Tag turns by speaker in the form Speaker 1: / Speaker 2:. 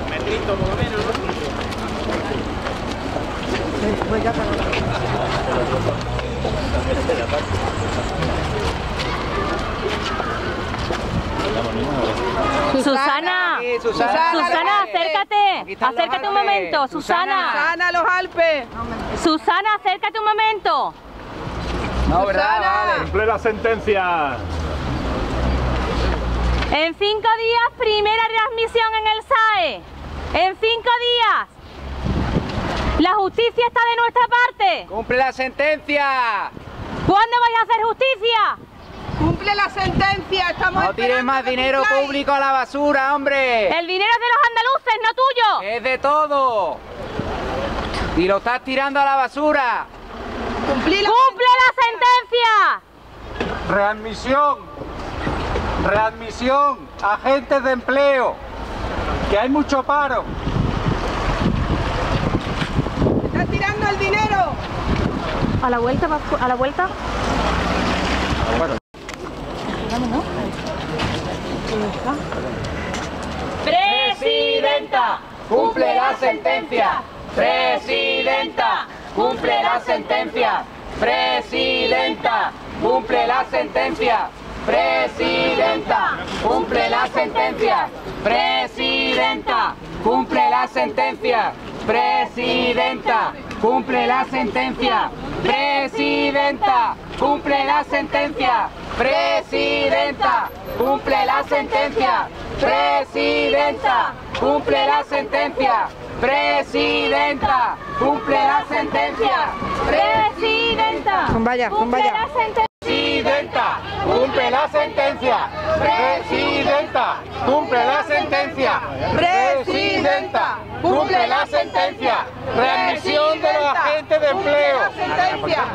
Speaker 1: metrito por lo menos, ¿no?
Speaker 2: Susana, Susana, acércate un momento, Susana.
Speaker 3: Susana, los Alpes.
Speaker 2: Susana, acércate un momento.
Speaker 4: No, ¿verdad? Vale.
Speaker 5: Cumple la sentencia.
Speaker 2: En 5 días, primera readmisión en el SAE. En 5 días. La justicia está de nuestra parte.
Speaker 4: ¡Cumple la sentencia!
Speaker 2: ¿Cuándo vais a hacer justicia?
Speaker 3: Cumple la sentencia. Estamos
Speaker 4: No tires más dinero público a la basura, hombre.
Speaker 2: El dinero es de los andaluces, no tuyo.
Speaker 4: Es de todo. Y lo estás tirando a la basura.
Speaker 2: ¡Cumple la sentencia!
Speaker 6: Readmisión, readmisión, agentes de empleo, que hay mucho paro.
Speaker 3: Está tirando el dinero.
Speaker 2: A la vuelta, a la vuelta.
Speaker 6: Bueno.
Speaker 2: Presidenta,
Speaker 4: ¡Cumple la sentencia! ¡Presidenta! ¡Cumple la sentencia! ¡Presidenta! ¡Cumple la sentencia! ¡Presidenta! ¡Cumple la sentencia! ¡Presidenta! ¡Cumple la sentencia! ¡Presidenta! ¡Cumple la sentencia! ¡Presidenta! ¡Cumple la sentencia! ¡Presidenta! ¡Cumple la sentencia! ¡Presidenta! ¡Cumple la sentencia! ¡Presidenta! ¡Cumple la sentencia!
Speaker 2: presidenta.
Speaker 3: Vaya, vaya.
Speaker 4: Presidenta, cumple la sentencia. Presidenta, cumple la sentencia. Presidenta, cumple la sentencia. Readmisión de los agentes de empleo.
Speaker 3: Sentencia.